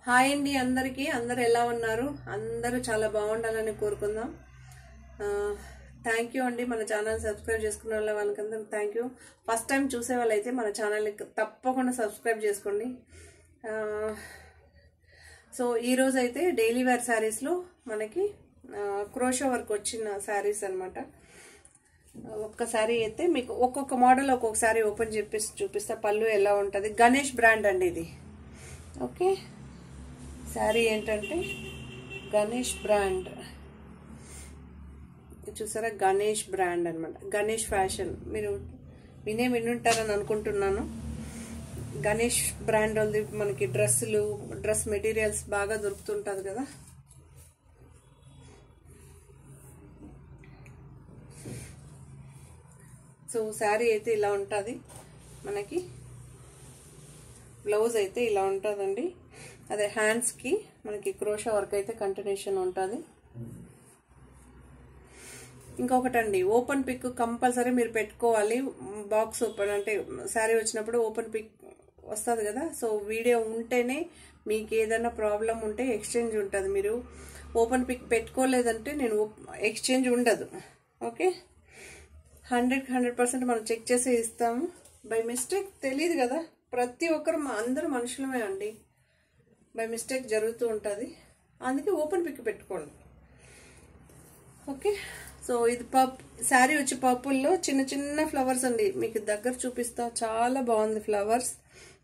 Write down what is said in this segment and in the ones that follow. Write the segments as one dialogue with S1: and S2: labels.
S1: Hi అండి అందరికీ. అందరూ ఎలా ఉన్నారు? అందరూ చాలా బాగుండాలని కోరుకుందాం. థ్యాంక్ యూ అండి. మన ఛానల్ సబ్స్క్రైబ్ చేసుకున్న వాళ్ళకందరూ థ్యాంక్ యూ. ఫస్ట్ టైం చూసే వాళ్ళైతే మన ఛానల్ని తప్పకుండా సబ్స్క్రైబ్ చేసుకోండి. సో ఈరోజు అయితే డైలీ వేర్ శారీస్లో మనకి క్రోషో వర్క్ వచ్చిన శారీస్ అనమాట. ఒక్క శారీ అయితే మీకు ఒక్కొక్క మోడల్ ఒక్కొక్క శారీ ఓపెన్ చూపిస్తా. పళ్ళు ఎలా ఉంటుంది. గణేష్ బ్రాండ్ అండి ఇది. ఓకే, శారీ ఏంటంటే గణేష్ బ్రాండ్. చూసారా, గణేష్ బ్రాండ్ అనమాట. గణేష్ ఫ్యాషన్ మీరు వినుంటారని అనుకుంటున్నాను. గణేష్ బ్రాండ్ ఉంది. మనకి డ్రెస్ మెటీరియల్స్ బాగా దొరుకుతుంటుంది కదా. సో శారీ అయితే ఇలా ఉంటుంది. మనకి బ్లౌజ్ అయితే ఇలా ఉంటుందండి. అదే హ్యాండ్స్కి మనకి క్రోషా వర్క్ అయితే కంటిన్యూషన్ ఉంటుంది. ఇంకొకటండి, ఓపెన్ పిక్ కంపల్సరీ మీరు పెట్టుకోవాలి. బాక్స్ ఓపెన్ అంటే శారీ వచ్చినప్పుడు ఓపెన్ పిక్ వస్తుంది కదా. సో వీడియో ఉంటేనే మీకు ఏదైనా ప్రాబ్లం ఉంటే ఎక్స్చేంజ్ ఉంటుంది. మీరు ఓపెన్ పిక్ పెట్టుకోలేదంటే నేను ఎక్స్చేంజ్ ఉండదు. ఓకే, 100% మనం చెక్ చేసి ఇస్తాము. బై మిస్టేక్ తెలియదు కదా, ప్రతి ఒక్కరు అందరూ మనుషులమే అండి. బై మిస్టేక్ జరుగుతూ ఉంటుంది. అందుకే ఓపెన్ పిక్ పెట్టుకోండి. ఓకే, సో ఇది శారీ వచ్చి పర్పుల్లో చిన్న చిన్న ఫ్లవర్స్ అండి. మీకు దగ్గర చూపిస్తా. చాలా బాగుంది ఫ్లవర్స్.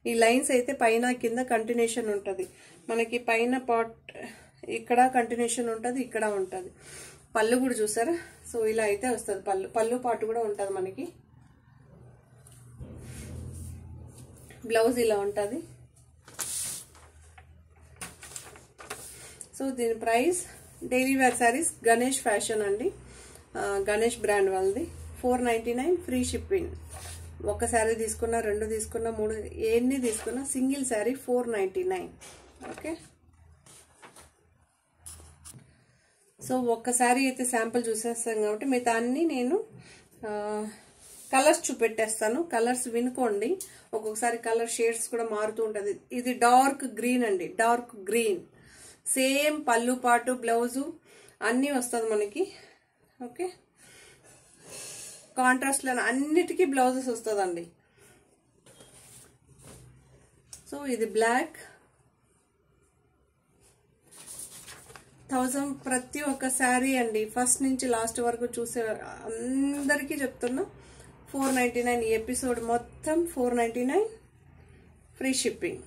S1: ఈ లైన్స్ అయితే పైన కింద కంటిన్యూషన్ ఉంటుంది. మనకి పైన పాట్ ఇక్కడ కంటిన్యూషన్ ఉంటుంది, ఇక్కడ ఉంటుంది. పళ్ళు కూడా చూసారా. సో ఇలా అయితే వస్తుంది. పళ్ళు పాటు కూడా ఉంటుంది మనకి. బ్లౌజ్ ఇలా ఉంటుంది. సో దీని price daily wear saris Ganesh fashion అండి. గణేష్ బ్రాండ్ వాళ్ళది. 499 ఫ్రీ షిప్పింగ్. ఒక శారీ తీసుకున్నా, 2 తీసుకున్నా, 3 ఎన్ని తీసుకున్నా సింగిల్ శారీ 499. ఓకే, సో ఒక్క శారీ అయితే శాంపుల్ చూసేస్తాను కాబట్టి మిగతా అన్ని నేను కలర్స్ చూపెట్టేస్తాను. కలర్స్ వినుకోండి. ఒక్కొక్కసారి కలర్ షేడ్స్ కూడా మారుతూ ఉంటుంది. ఇది డార్క్ గ్రీన్ అండి. Dark green. సేమ్ పళ్ళు పాటు బ్లౌజు అన్నీ వస్తుంది మనకి. ఓకే, కాంట్రాస్ట్లో అన్నిటికీ బ్లౌజెస్ వస్తుందండి. సో ఇది బ్లాక్. 1000 ప్రతి ఒక్క శారీ అండి. ఫస్ట్ నుంచి లాస్ట్ వరకు చూసే అందరికీ చెప్తున్నా 499. ఈ ఎపిసోడ్ మొత్తం 499 ఫ్రీ షిప్పింగ్.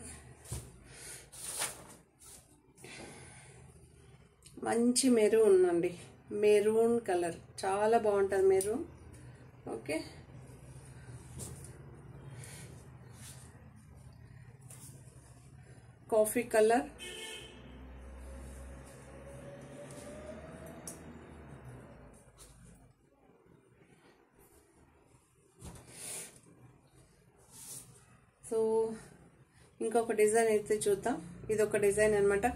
S1: మంచి మెరూన్ అండి. మెరూన్ కలర్ చాలా బాగుంటుంది. Maroon. Okay, coffee colour. So ఇంకొక డిజైన్ అయితే చూద్దాం. ఇది ఒక డిజైన్ అనమాట.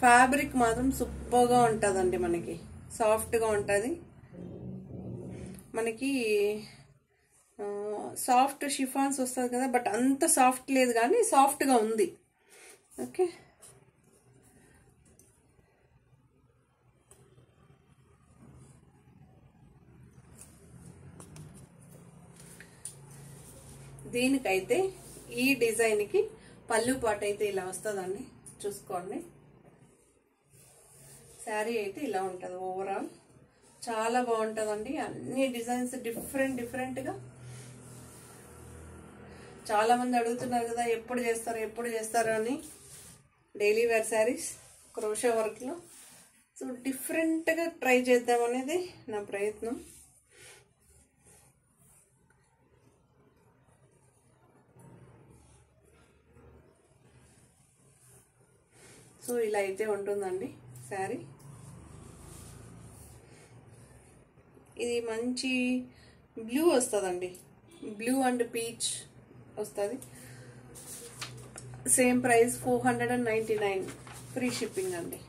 S1: ఫ్యాబ్రిక్ మాత్రం సూపర్గా ఉంటుందండి. మనకి సాఫ్ట్గా ఉంటుంది. మనకి సాఫ్ట్ షిఫాన్స్ వస్తుంది కదా, బట్ అంత సాఫ్ట్ లేదు కానీ సాఫ్ట్గా ఉంది. ఓకే, దీనికైతే ఈ డిజైన్కి పళ్ళు పాటు అయితే ఇలా వస్తుందండి. చూసుకోండి. శారీ అయితే ఇలా ఉంటుంది. ఓవరాల్ చాలా బాగుంటుందండి. అన్ని డిజైన్స్ డిఫరెంట్గా. చాలా మంది అడుగుతున్నారు కదా, ఎప్పుడు చేస్తారు అని. డైలీ వేర్ శారీస్ క్రోషో వర్క్లో. సో డిఫరెంట్గా ట్రై చేద్దాం అనేది నా ప్రయత్నం. సో ఇలా అయితే ఉంటుందండి శారీ. ఇది మంచి బ్లూ వస్తుందండి. బ్లూ అండ్ పీచ్ వస్తుంది. సేమ్ ప్రైస్ 499 ఫ్రీ షిప్పింగ్ అండి.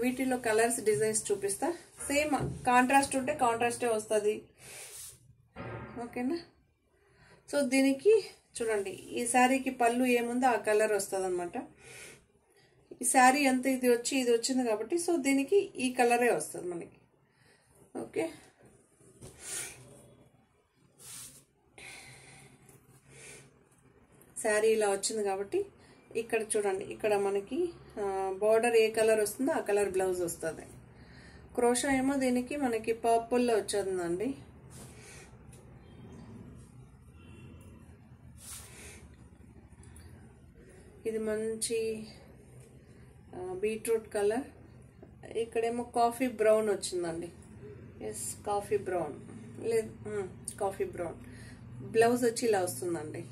S1: వీటిలో కలర్స్ డిజైన్స్ చూపిస్తా. సేమ్ కాంట్రాస్ట్ ఉంటే కాంట్రాస్టే వస్తుంది. ఓకేనా. సో దీనికి చూడండి, ఈ శారీకి పళ్ళు ఏముందో ఆ కలర్ వస్తుంది అనమాట. ఈ శారీ అంతా ఇది వచ్చింది కాబట్టి సో దీనికి ఈ కలరే వస్తుంది మనకి. ఓకే, శారీ ఇలా వచ్చింది కాబట్టి ఇక్కడ చూడండి, ఇక్కడ మనకి బార్డర్ ఏ కలర్ వస్తుందో ఆ కలర్ బ్లౌజ్ వస్తుంది. క్రోషా ఏమో దీనికి మనకి పర్పుల్లో వచ్చిందండి. ఇది మంచి బీట్రూట్ కలర్, ఇక్కడేమో కాఫీ బ్రౌన్ వచ్చిందండి. ఎస్, కాఫీ బ్రౌన్ లేదు, కాఫీ బ్రౌన్. బ్లౌజ్ వచ్చి ఇలా వస్తుందండి.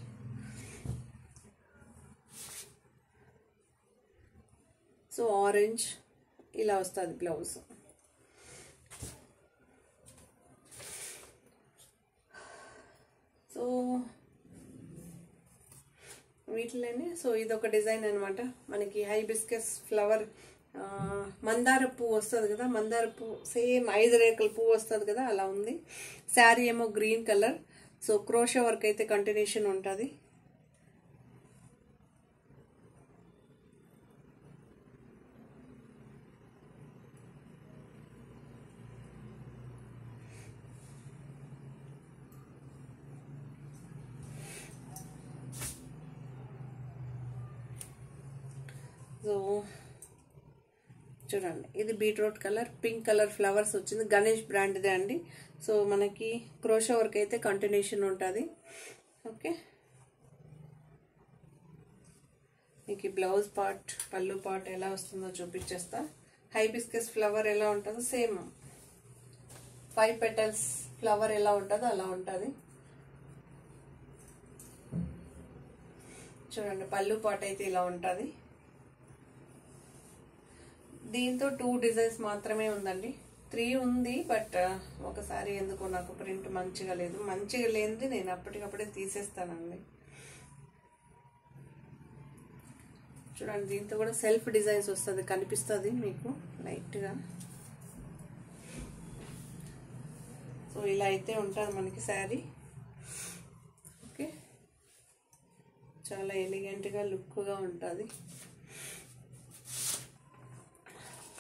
S1: సో ఆరెంజ్ ఇలా వస్తుంది బ్లౌజ్. సో వీటిలోనే సో ఇదొక డిజైన్ అనమాట. మనకి హైబిస్కస్ ఫ్లవర్ మందార పువ్వు వస్తుంది కదా, మందార పువ్వు సేమ్ 5 రేకుల పువ్వు వస్తుంది కదా, అలా ఉంది. శారీ ఏమో green colour. So crochet work అయితే కంటిన్యూషన్ ఉంటుంది. సో చూడండి, ఇది beetroot colour, pink colour flowers వచ్చింది. గణేష్ బ్రాండ్దే అండి. సో మనకి క్రోషా వర్క్ అయితే కంటిన్యూషన్ ఉంటుంది. ఓకే, మీకు బ్లౌజ్ పార్ట్, పళ్ళు పార్ట్ ఎలా వస్తుందో చూపించేస్తా. హైబిస్కస్ ఫ్లవర్ ఎలా ఉంటుందో సేమ్ 5 petals ఫ్లవర్ ఎలా ఉంటుందో అలా ఉంటుంది. చూడండి, పళ్ళు పార్ట్ అయితే ఇలా ఉంటుంది. దీంతో 2 డిజైన్స్ మాత్రమే ఉందండి. 3 ఉంది, బట్ ఒకసారి ఎందుకో నాకు ప్రింట్ మంచిగా లేదు. మంచిగా లేనిది నేను అప్పటికప్పుడే తీసేస్తానండి. చూడండి, దీంతో కూడా సెల్ఫ్ డిజైన్స్ వస్తుంది, కనిపిస్తుంది మీకు లైట్గా. సో ఇలా అయితే ఉంటుంది మనకి శారీ. ఓకే, చాలా ఎలిగెంట్గా లుక్గా ఉంటుంది.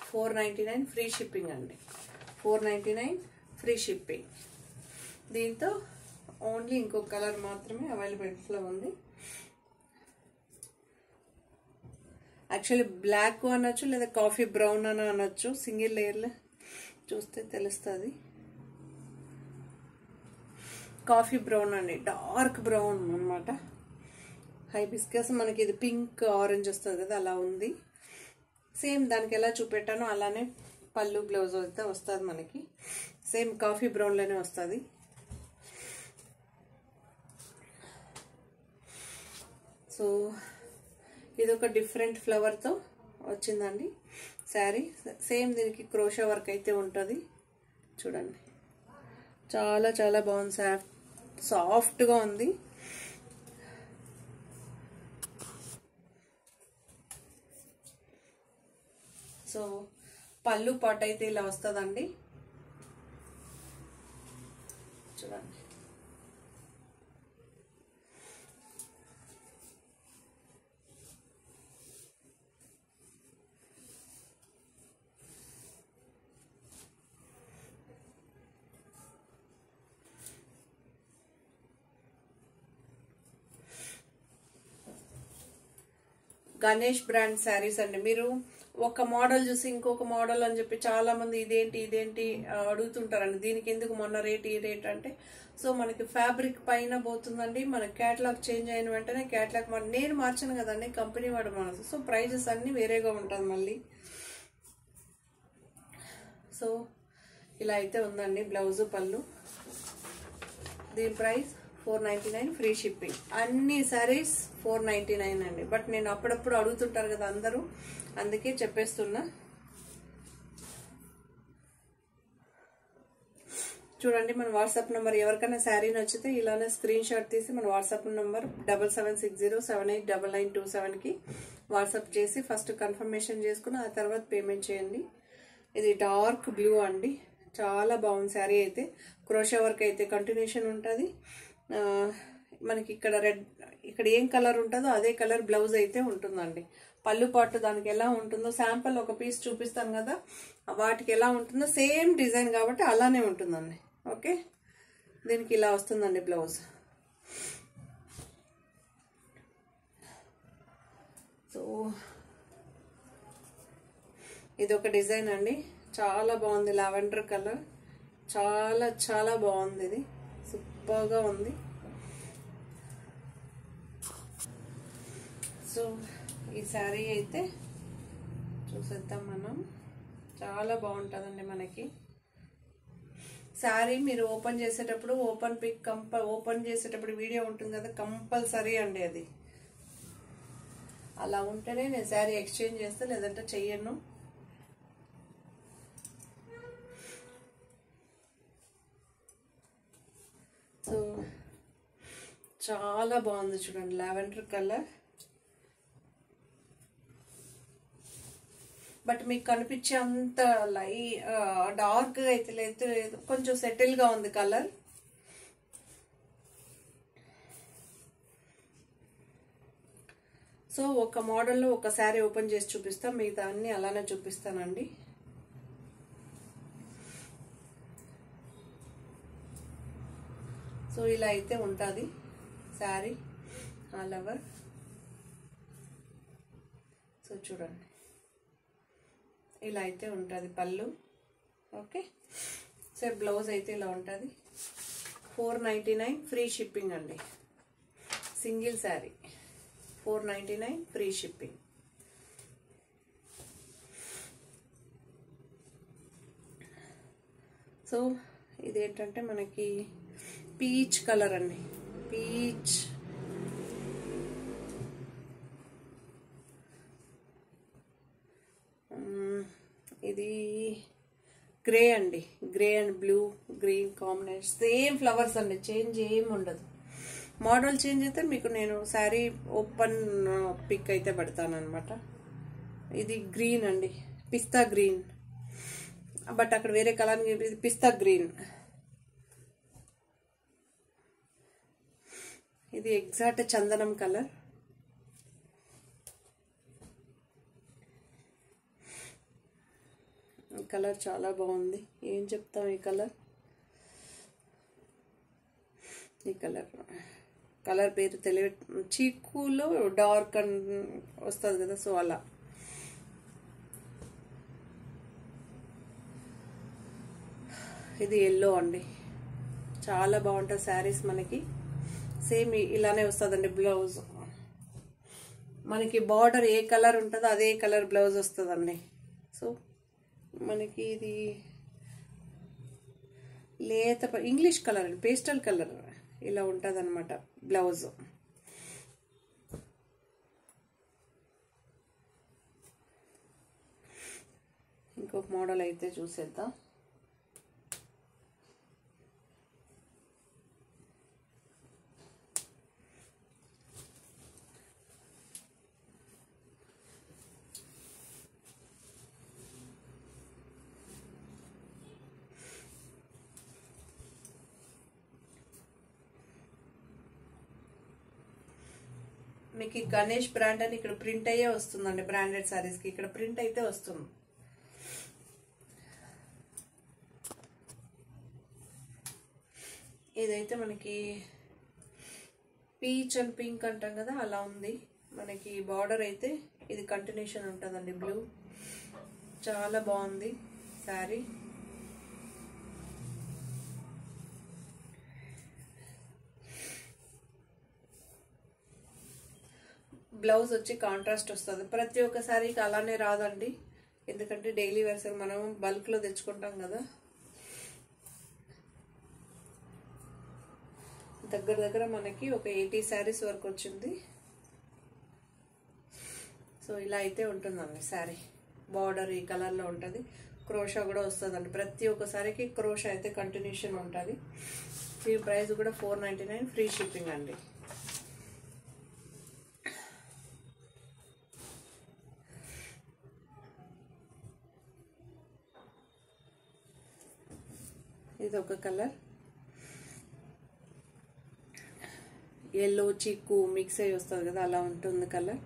S1: 499 ఫ్రీ షిప్పింగ్ అండి. 499 ఫ్రీ షిప్పింగ్. దీంతో ఓన్లీ ఇంకో కలర్ మాత్రమే అవైలబిలిటీలో ఉంది. యాక్చువల్లీ బ్లాక్ అనొచ్చు, లేదా కాఫీ బ్రౌన్ అని అనొచ్చు. సింగిల్ లేయర్లో చూస్తే తెలుస్తుంది. కాఫీ బ్రౌన్ అండి, డార్క్ బ్రౌన్ అనమాట. హైబిస్కస్ మనకి ఇది పింక్ ఆరెంజ్ వస్తుంది కదా, అలా ఉంది. సేమ్ దానికి ఎలా చూపెట్టానో అలానే పళ్ళు బ్లౌజ్ అయితే వస్తుంది మనకి. సేమ్ కాఫీ బ్రౌన్లోనే వస్తుంది. సో ఇదొక డిఫరెంట్ ఫ్లవర్తో వచ్చిందండి శారీ. సేమ్ దీనికి క్రోషా వర్క్ అయితే ఉంటుంది. చూడండి, చాలా చాలా బాగుంది, సాఫ్ట్గా ఉంది. సో పళ్ళు పాట్ అయితే ఇలా వస్తుందండి. చూడండి, గణేష్ బ్రాండ్ శారీస్ అండి. మీరు ఒక మోడల్ చూసి ఇంకొక మోడల్ అని చెప్పి చాలా మంది ఇదేంటి అడుగుతుంటారండి. దీనికి ఎందుకు మొన్న రేట్ ఈ రేట్ అంటే, సో మనకి ఫ్యాబ్రిక్ పైన పోతుందండి. మన క్యాటలాగ్ చేంజ్ అయిన వెంటనే క్యాటలాగ్ నేను మార్చాను కదండి, కంపెనీ వాడు మనసు. సో ప్రైజెస్ అన్నీ వేరేగా ఉంటుంది మళ్ళీ. సో ఇలా అయితే ఉందండి బ్లౌజు పళ్ళు. దీని ప్రైస్ 499 ఫ్రీ షిప్పింగ్. అన్ని సారీస్ 499 అండి. బట్ నేను అప్పుడప్పుడు అడుగుతుంటారు కదా అందరూ, అందుకే చెప్పేస్తున్నా. చూడండి, మన వాట్సాప్ నెంబర్ ఎవరికైనా శారీ నచ్చితే ఇలానే స్క్రీన్ షాట్ తీసి మన వాట్సాప్ నెంబర్ 7760789927కి వాట్సాప్ చేసి ఫస్ట్ కన్ఫర్మేషన్ చేసుకుని ఆ తర్వాత పేమెంట్ చేయండి. ఇది డార్క్ బ్లూ అండి, చాలా బాగుంది శారీ అయితే. క్రోషా వర్క్ అయితే కంటిన్యూషన్ ఉంటుంది. మనకి ఇక్కడ రెడ్, ఇక్కడ ఏం కలర్ ఉంటుందో అదే కలర్ బ్లౌజ్ అయితే ఉంటుందండి. పళ్ళు పాటు దానికి ఎలా ఉంటుందో శాంపుల్ ఒక పీస్ చూపిస్తాను కదా, వాటికి ఎలా ఉంటుందో సేమ్ డిజైన్ కాబట్టి అలానే ఉంటుందండి. ఓకే, దీనికి ఇలా వస్తుందండి బ్లౌజ్. సో ఇది ఒక డిజైన్ అండి, చాలా బాగుంది. లావెండర్ కలర్, చాలా చాలా బాగుంది. ఇది సూపర్గా ఉంది. సో ఈ శారీ అయితే చూసేద్దాం మనం. చాలా బాగుంటుందండి మనకి శారీ. మీరు ఓపెన్ చేసేటప్పుడు ఓపెన్ చేసేటప్పుడు వీడియో ఉంటుంది కదా, కంపల్సరీ అండి అది. అలా ఉంటేనే నేను శారీ ఎక్స్చేంజ్ చేస్తా, లేదంటే చెయ్యను. సో చాలా బాగుంది చూడండి, లావెండర్ కలర్. బట్ మీకు కనిపించే అంత డార్క్ అయితే లేదు, కొంచెం సెటిల్గా ఉంది కలర్. సో ఒక మోడల్లో ఒక శారీ ఓపెన్ చేసి చూపిస్తాం, మిగతా అన్ని అలానే చూపిస్తానండి. సో ఇలా అయితే ఉంటుంది శారీ ఆల్ ఓవర్. సో చూడండి, ఇలా అయితే ఉంటుంది పళ్ళు. ఓకే, సో బ్లౌజ్ అయితే ఇలా ఉంటుంది. 499 ఫ్రీ షిప్పింగ్ అండి. Single sari 499 free shipping. So ఇదేంటంటే మనకి పీచ్ కలర్ అండి, పీచ్. ఇది గ్రే అండి, grey and blue green combination, same flowers అండి, చేంజ్ ఏమి ఉండదు. మోడల్ చేంజ్ అయితే మీకు నేను శారీ ఓపెన్ పిక్ అయితే పెడతాను అనమాట. ఇది గ్రీన్ అండి, పిస్తా గ్రీన్. బట్ అక్కడ వేరే కలర్, ఇది పిస్తా గ్రీన్. ఇది ఎగ్జాక్ట్ చందనం కలర్. ఈ కలర్ చాలా బాగుంది. ఏం చెప్తాం ఈ కలర్, ఈ కలర్ పేరు తెలియ, చీకులో డార్క్ అండ్ వస్తుంది కదా, సో అలా. ఇది ఎల్లో అండి, చాలా బాగుంటుంది శారీస్ మనకి. సేమ్ ఇలానే వస్తుందండి బ్లౌజ్. మనకి బార్డర్ ఏ కలర్ ఉంటుందో అదే కలర్ బ్లౌజ్ వస్తుందండి. సో మనకి ఇది లేత ఇంగ్లీష్ కలర్ అండి, పేస్టల్ కలర్ ఇలా ఉంటుంది అనమాట బ్లౌజ్. ఇంకొక మోడల్ అయితే చూసేద్దాం. మీకు గణేష్ బ్రాండ్ అని ఇక్కడ ప్రింట్ అయ్యే వస్తుందండి, బ్రాండెడ్ శారీస్కి ఇక్కడ ప్రింట్ అయితే వస్తుంది. ఇదైతే మనకి పీచ్ అండ్ పింక్ అంటాం కదా, అలా ఉంది. మనకి బార్డర్ అయితే ఇది కంటిన్యూషన్ ఉంటుందండి, బ్లూ. చాలా బాగుంది శారీ. బ్లౌజ్ వచ్చి కాంట్రాస్ట్ వస్తుంది. ప్రతి ఒక్క శారీకి అలానే రాదండి, ఎందుకంటే డైలీ వేర్స్ మనం బల్క్లో తెచ్చుకుంటాం కదా. దగ్గర మనకి ఒక 80 శారీస్ వరకు వచ్చింది. సో ఇలా అయితే ఉంటుందండి శారీ. బార్డర్ ఈ కలర్లో ఉంటుంది, క్రోషా కూడా వస్తుందండి. ప్రతి ఒక్క శారీకి క్రోషా అయితే కంటిన్యూషన్ ఉంటుంది. ఈ ప్రైస్ కూడా 499 ఫ్రీ షిప్పింగ్ అండి. ఇది ఒక కలర్, ఎల్లో చిక్కు మిక్స్ అయ్యి వస్తుంది కదా, అలా ఉంటుంది కలర్.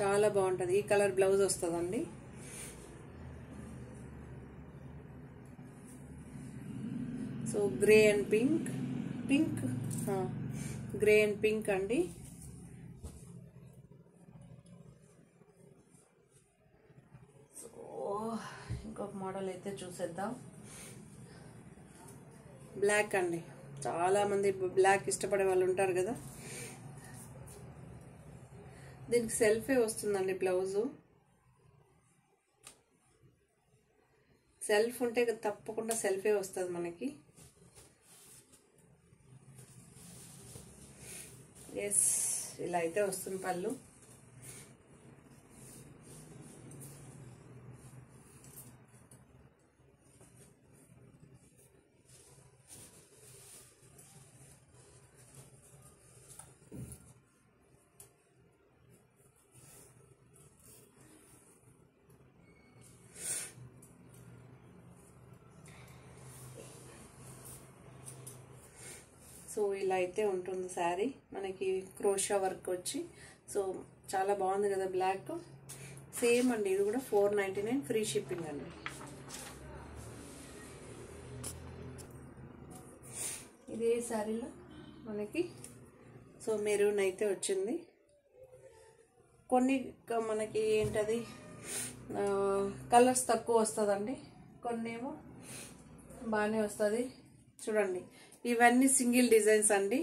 S1: చాలా బాగుంటుంది. ఈ కలర్ బ్లౌజ్ వస్తుందండి. So grey and pink grey and pink అండి. సో ఇంకొక మోడల్ అయితే చూసేద్దాం. బ్లాక్ అండి, చాలా మంది బ్లాక్ ఇష్టపడే వాళ్ళు ఉంటారు కదా. దీనికి సెల్ఫే వస్తుందండి బ్లౌజు. సెల్ఫ్ ఉంటే తప్పకుండా సెల్ఫే వస్తుంది మనకి. ఎస్, ఇలా అయితే వస్తుంది పళ్ళు. సో ఇలా అయితే ఉంటుంది శారీ. మనకి క్రోషా వర్క్ వచ్చి సో చాలా బాగుంది కదా బ్లాక్. సేమ్ అండి, ఇది కూడా 499 ఫ్రీ షిప్పింగ్ అండి. ఇదే శారీలో మనకి సో మెరూన్ అయితే వచ్చింది. కొన్ని మనకి ఏంటది కలర్స్ తక్కువ వస్తుందండి, కొన్ని ఏమో బాగానే వస్తుంది. చూడండి, ఇవన్నీ సింగిల్ డిజైన్స్ అండి.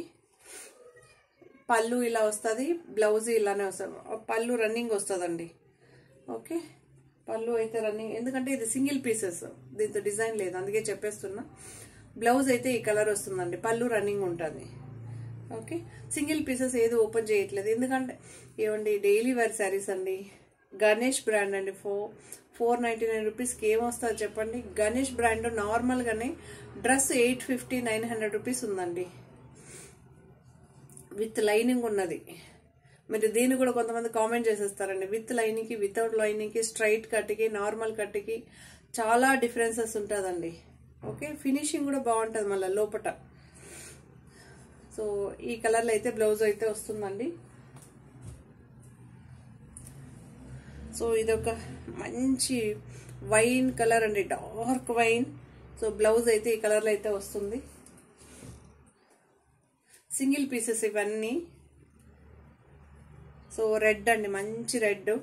S1: పళ్ళు ఇలా వస్తుంది, బ్లౌజ్ ఇలానే వస్తుంది. పళ్ళు రన్నింగ్ వస్తుందండి. ఓకే, పళ్ళు అయితే రన్నింగ్, ఎందుకంటే ఇది సింగిల్ పీసెస్, దీంతో డిజైన్ లేదు అందుకే చెప్పేస్తున్నా. బ్లౌజ్ అయితే ఈ కలర్ వస్తుందండి, పళ్ళు రన్నింగ్ ఉంటుంది. ఓకే, సింగిల్ పీసెస్ ఏది ఓపెన్ చేయట్లేదు, ఎందుకంటే ఏమండి డైలీ వేర్ శారీస్ అండి. గణేష్ బ్రాండ్ అండి. 499 రూపీస్కి ఏమొస్తుంది చెప్పండి. గణేష్ బ్రాండ్ నార్మల్గానే డ్రెస్ 850 900 రూపీస్ ఉందండి, విత్ లైనింగ్ ఉన్నది. మీరు దీన్ని కూడా కొంతమంది కామెంట్ చేసేస్తారండి. విత్ లైనింగ్కి, వితౌట్ లైనింగ్కి, స్ట్రైట్ కట్కి, నార్మల్ కట్కి చాలా డిఫరెన్సెస్ ఉంటుందండి. ఓకే, ఫినిషింగ్ కూడా బాగుంటుంది మళ్ళీ లోపట. సో ఈ కలర్లో అయితే బ్లౌజ్ అయితే వస్తుందండి. సో ఇదొక మంచి వైన్ కలర్ అండి, డార్క్ వైన్. సో బ్లౌజ్ అయితే ఈ కలర్లో అయితే వస్తుంది. సింగిల్ పీసెస్ ఇవన్నీ. సో రెడ్ అండి, మంచి red.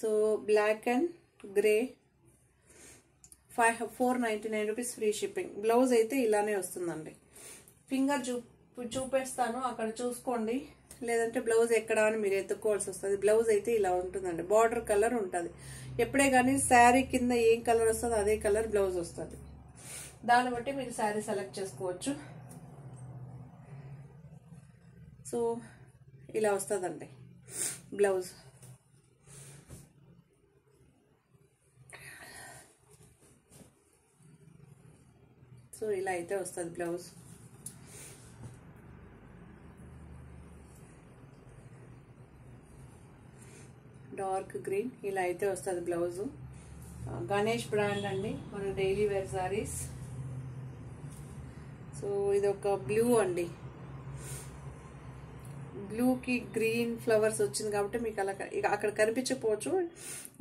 S1: So black and grey 499 rupees free shipping. Blouse అయితే ఇలానే వస్తుందండి. ఫింగర్ చూపేస్తాను, అక్కడ చూసుకోండి, లేదంటే బ్లౌజ్ ఎక్కడ అని మీరు ఎత్తుక్కోవాల్సి వస్తుంది. బ్లౌజ్ అయితే ఇలా ఉంటుందండి, బార్డర్ కలర్ ఉంటుంది. ఎప్పుడే కానీ శారీ కింద ఏం కలర్ వస్తుందో అదే కలర్ బ్లౌజ్ వస్తుంది. దాన్ని బట్టి మీరు శారీ సెలెక్ట్ చేసుకోవచ్చు. సో ఇలా వస్తుందండి బ్లౌజ్. సో ఇలా అయితే వస్తుంది బ్లౌజ్. డార్క్ గ్రీన్ ఇలా అయితే వస్తుంది బ్లౌజు. గణేష్ బ్రాండ్ అండి, మన డైలీ వేర్ సారీస్. సో ఇది ఒక బ్లూ అండి, బ్లూకి గ్రీన్ ఫ్లవర్స్ వచ్చింది కాబట్టి మీకు అలా అక్కడ కనిపించకపోవచ్చు.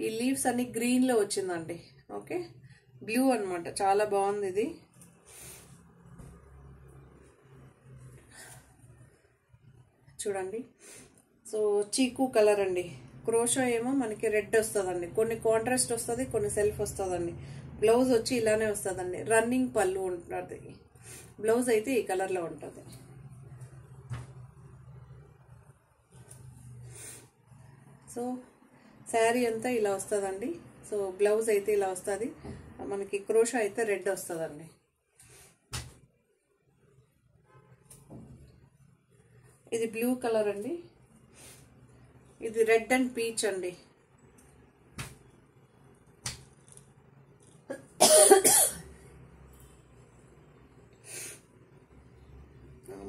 S1: ఈ లీవ్స్ అన్ని గ్రీన్లో వచ్చిందండి. ఓకే, బ్లూ అనమాట, చాలా బాగుంది ఇది. చూడండి, సో చీకు కలర్ అండి. క్రోషో ఏమో మనకి రెడ్ వస్తుందండి, కొన్ని కాంట్రాస్ట్ వస్తుంది, కొన్ని సెల్ఫ్ వస్తుందండి. బ్లౌజ్ వచ్చి ఇలానే వస్తుందండి, రన్నింగ్ పళ్ళు ఉంటుంది. బ్లౌజ్ అయితే ఈ కలర్లో ఉంటుంది. సో శారీ అంతా ఇలా వస్తుందండి. సో బ్లౌజ్ అయితే ఇలా వస్తుంది, మనకి క్రోషో అయితే రెడ్ వస్తుందండి. ఇది బ్లూ కలర్ అండి, ఇది రెడ్ అండ్ పీచ్ అండి.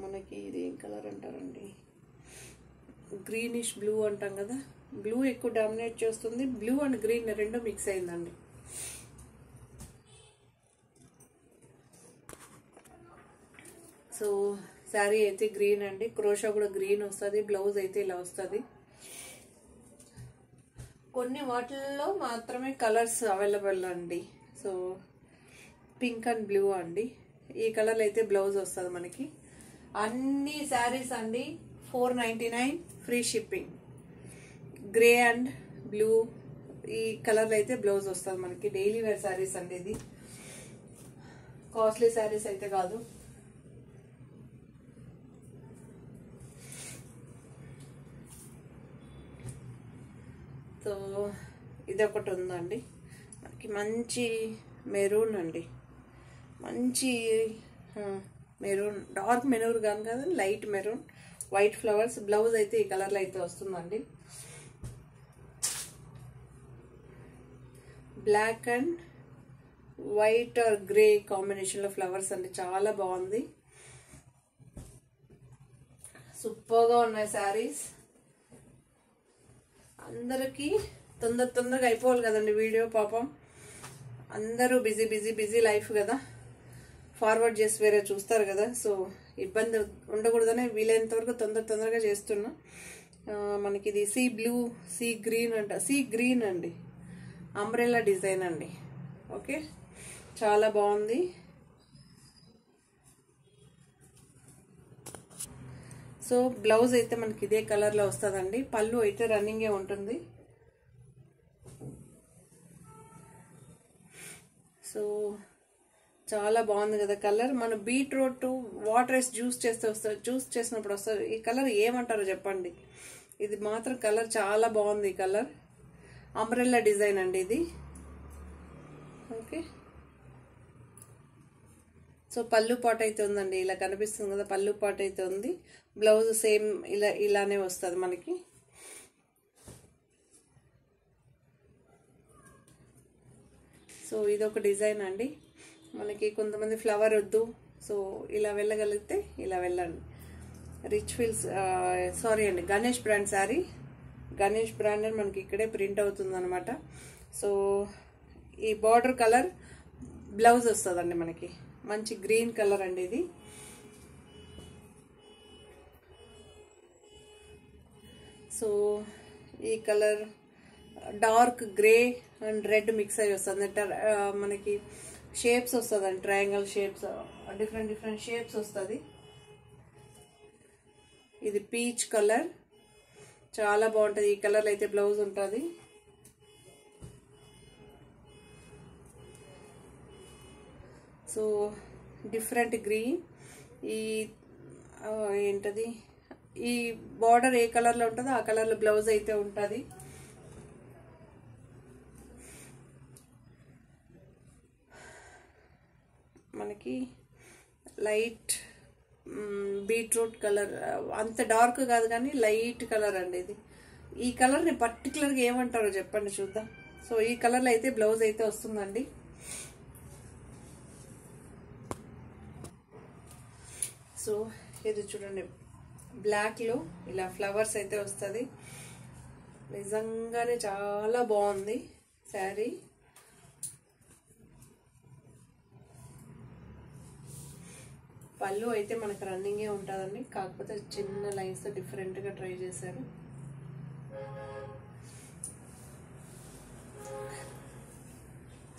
S1: మనకి ఇది ఏం కలర్ అంటారండి, గ్రీనిష్ బ్లూ అంటాం కదా, బ్లూ ఎక్కువ డామినేట్ చేస్తుంది. బ్లూ అండ్ గ్రీన్ రెండు మిక్స్ అయిందండి. సో శారీ అయితే గ్రీన్ అండి, క్రోషా కూడా గ్రీన్ వస్తుంది, బ్లౌజ్ అయితే ఇలా వస్తుంది. కొన్ని వాటిల్లో మాత్రమే కలర్స్ అవైలబుల్ అండి. సో పింక్ అండ్ బ్లూ అండి, ఈ కలర్ అయితే బ్లౌజ్ వస్తుంది మనకి. అన్ని శారీస్ అండి 499 free shipping. Grey and blue ఈ కలర్ అయితే బ్లౌజ్ వస్తుంది మనకి. డైలీ వేర్ శారీస్ అండి, ఇది కాస్ట్లీ శారీస్ అయితే కాదు. సో ఇది ఒకటి ఉందండి మనకి, మంచి మెరూన్ అండి, మంచి మెరూన్, డార్క్ మెరూన్ కాదు కదా, light maroon, white flowers. Blouse అయితే ఈ కలర్లో అయితే వస్తుందండి. Black and white or grey కాంబినేషన్లో ఫ్లవర్స్ అండి, చాలా బాగుంది. సూపర్గా ఉన్నాయి శారీస్. అందరికీ తొందరగా అయిపోవాలి కదండి వీడియో, పాపం అందరూ బిజీ లైఫ్ కదా, ఫార్వర్డ్ చేసి వేరే చూస్తారు కదా. సో ఇబ్బంది ఉండకూడదనే వీలైనంత వరకు తొందరగా చేస్తున్నా. మనకి ఇది సీ బ్లూ, సీ గ్రీన్ అండి, అంబ్రెల్లా డిజైన్ అండి. ఓకే, చాలా బాగుంది. సో బ్లౌజ్ అయితే మనకి ఇదే కలర్లో వస్తుందండి. పళ్ళు అయితే రన్నింగే ఉంటుంది. సో చాలా బాగుంది కదా కలర్. మన బీట్రూట్ వాటర్ వేసి జ్యూస్ చేసినప్పుడు వస్తుంది ఈ కలర్. ఏమంటారో చెప్పండి, ఇది మాత్రం కలర్ చాలా బాగుంది. ఈ కలర్ అంబ్రెల్లా డిజైన్ అండి ఇది. ఓకే, సో పళ్ళు పాట అయితే ఉందండి, ఇలా కనిపిస్తుంది కదా, పళ్ళు పాట అయితే ఉంది. బ్లౌజ్ సేమ్ ఇలానే వస్తుంది మనకి. సో ఇదొక డిజైన్ అండి మనకి. కొంతమంది ఫ్లవర్ వద్దు, సో ఇలా వెళ్ళగలిగితే ఇలా వెళ్ళండి. రిచ్ ఫీల్స్ సారీ అండి, గణేష్ బ్రాండ్ శారీ. గణేష్ బ్రాండ్ అని మనకి ఇక్కడే ప్రింట్ అవుతుంది అనమాట. సో ఈ బార్డర్ కలర్ బ్లౌజ్ వస్తుందండి మనకి, మంచి గ్రీన్ కలర్ అండి ఇది. సో ఈ colour dark grey and red mix అయ్యి వస్తుంది. మనకి షేప్స్ వస్తుందండి, ట్రయాంగిల్ షేప్స్, డిఫరెంట్ షేప్స్ వస్తుంది. ఇది పీచ్ కలర్, చాలా బాగుంటుంది. ఈ కలర్ అయితే బ్లౌజ్ ఉంటుంది. సో డిఫరెంట్ గ్రీన్, ఈ ఏంటది, ఈ బార్డర్ ఏ కలర్లో ఉంటుందో ఆ కలర్లో బ్లౌజ్ అయితే ఉంటుంది. మనకి లైట్ బీట్రూట్ కలర్, అంత డార్క్ కాదు కానీ లైట్ కలర్ అండి ఇది. ఈ కలర్ని పర్టికులర్గా ఏమంటారో చెప్పండి చూద్దాం. సో ఈ కలర్లో అయితే బ్లౌజ్ అయితే వస్తుందండి. సో ఇది చూడండి, బ్లాక్లో ఇలా ఫ్లవర్స్ అయితే వస్తుంది. నిజంగానే చాలా బాగుంది శారీ. పళ్ళు అయితే మనకు రన్నింగే ఉంటుందండి, కాకపోతే చిన్న లైన్స్తో డిఫరెంట్గా ట్రై చేశారు.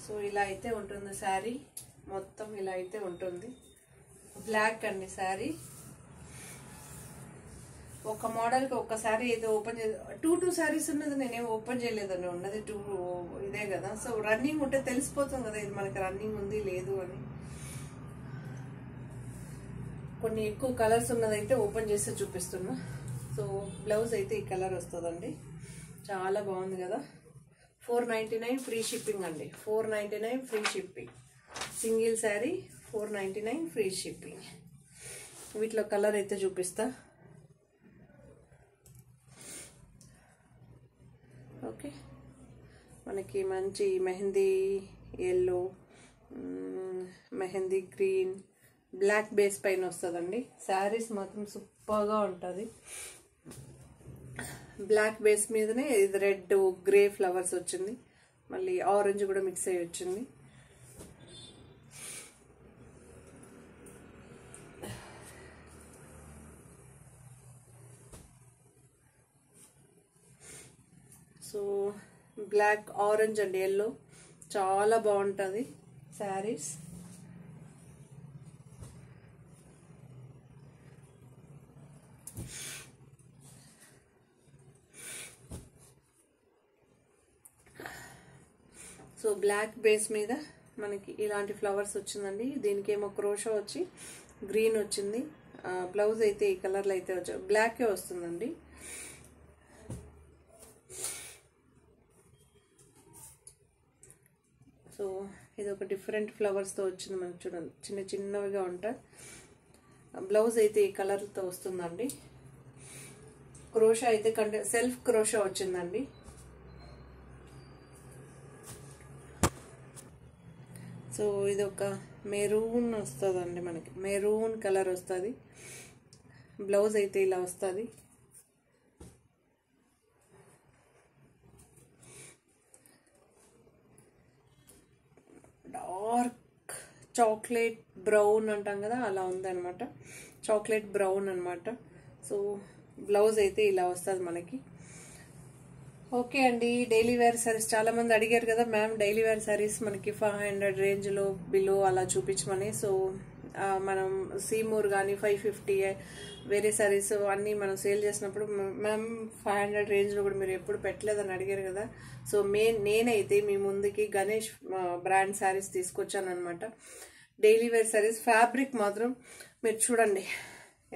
S1: సో ఇలా అయితే ఉంటుంది శారీ, మొత్తం ఇలా అయితే ఉంటుంది. బ్లాక్ అండి శారీ. ఒక మోడల్కి ఒక శారీ అయితే ఓపెన్ చేసి టూ శారీస్ ఉన్నది, నేనేం ఓపెన్ చేయలేదండి, ఉన్నది 2 ఇదే కదా. సో రన్నింగ్ ఉంటే తెలిసిపోతుంది కదా ఇది మనకి రన్నింగ్ ఉంది లేదు అని. కొన్ని ఎక్కువ కలర్స్ ఉన్నదైతే ఓపెన్ చేసి చూపిస్తున్నా. సో బ్లౌజ్ అయితే ఈ కలర్ వస్తుందండి, చాలా బాగుంది కదా. 499 ఫ్రీ షిప్పింగ్ అండి, 499 free shipping. Single sari 499 free shipping. వీటిలో కలర్ అయితే చూపిస్తా. ఓకే, మనకి మంచి mehndi yellow, mehndi green, black base పైన వస్తుందండి. శారీస్ మాత్రం సూపర్గా ఉంటుంది. బ్లాక్ బేస్ మీదనే ఇది రెడ్ గ్రే ఫ్లవర్స్ వచ్చింది, మళ్ళీ ఆరెంజ్ కూడా మిక్స్ అయ్యి వచ్చింది. So black orange and yellow చాలా బాగుంటుంది శారీస్. సో బ్లాక్ బేస్ మీద మనకి ఇలాంటి ఫ్లవర్స్ వచ్చిందండి. దీనికి ఏమో క్రోషో వచ్చి గ్రీన్ వచ్చింది. బ్లౌజ్ అయితే ఈ కలర్లో అయితే బ్లాకే వస్తుందండి. సో ఇది ఒక డిఫరెంట్ ఫ్లవర్స్తో వచ్చింది మనకి. చూడండి చిన్న చిన్నవిగా ఉంటాయి. బ్లౌజ్ అయితే ఈ కలర్తో వస్తుందండి. క్రోషా అయితే సెల్ఫ్ క్రోషా వచ్చిందండి. సో ఇది ఒక మెరూన్ వస్తుందండి మనకి, మెరూన్ కలర్ వస్తుంది. బ్లౌజ్ అయితే ఇలా వస్తుంది. డార్క్ చాక్లెట్ బ్రౌన్ అంటాం కదా, అలా ఉందన్నమాట. చాక్లెట్ బ్రౌన్ అనమాట. సో బ్లౌజ్ అయితే ఇలా వస్తుంది మనకి. ఓకే అండి, డైలీ వేర్ సారీస్ చాలా మంది అడిగారు కదా మ్యామ్, డైలీ వేర్ సారీస్ మనకి 500 రేంజ్లో బిలో అలా చూపించమని. సో మనం సీమూర్ కానీ 550 వేరే సారీస్ అన్నీ మనం సేల్ చేసినప్పుడు మ్యామ్ 500 రేంజ్లో కూడా మీరు ఎప్పుడు పెట్టలేదని అడిగారు కదా. సో నేనైతే మీ ముందుకి గణేష్ బ్రాండ్ సారీస్ తీసుకొచ్చాను అనమాట. డైలీ వేర్ సారీస్ ఫ్యాబ్రిక్ మాత్రం మీరు చూడండి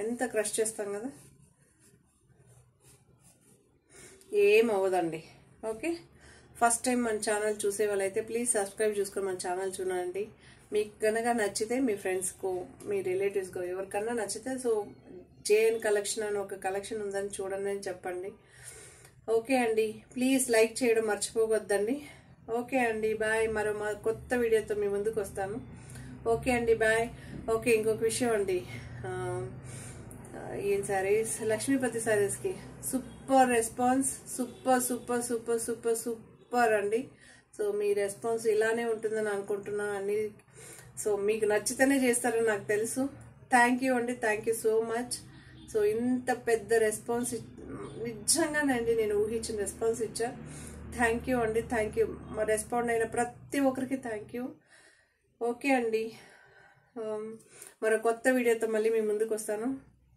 S1: ఎంత క్రష్ చేస్తాం కదా, ఏం అవ్వదండి. ఓకే, ఫస్ట్ టైం మన ఛానల్ చూసే వాళ్ళైతే ప్లీజ్ సబ్స్క్రైబ్ చేసుకొని మన ఛానల్ చూడండి. మీకు కనుక నచ్చితే మీ ఫ్రెండ్స్కో మీ రిలేటివ్స్కో ఎవరికన్నా నచ్చితే సో జేఎన్ కలెక్షన్ అని ఒక కలెక్షన్ ఉందని చూడండి అని చెప్పండి. ఓకే అండి, ప్లీజ్ లైక్ చేయడం మర్చిపోవద్దండి. ఓకే అండి, బాయ్. మరో కొత్త వీడియోతో మీ ముందుకు వస్తాను. ఓకే అండి, బాయ్. ఓకే, ఇంకొక విషయం అండి, ఏం సారీస్ లక్ష్మీపతి సారీస్కి super response, super super super super super అండి. సో మీ రెస్పాన్స్ ఇలానే ఉంటుందని అనుకుంటున్నాను అన్ని. సో మీకు నచ్చితేనే చేస్తారని నాకు తెలుసు. థ్యాంక్ యూ అండి, thank you so much. So ఇంత పెద్ద రెస్పాన్స్ నిజంగానండి నేను ఊహించిన రెస్పాన్స్ ఇచ్చా. థ్యాంక్ యూ అండి, థ్యాంక్ యూ. రెస్పాండ్ అయిన ప్రతి ఒక్కరికి థ్యాంక్ యూ. ఓకే అండి, మరో కొత్త వీడియోతో మళ్ళీ మీ ముందుకు వస్తాను.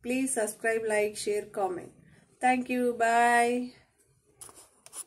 S1: Please subscribe, like, share, comment. Thank you. Bye.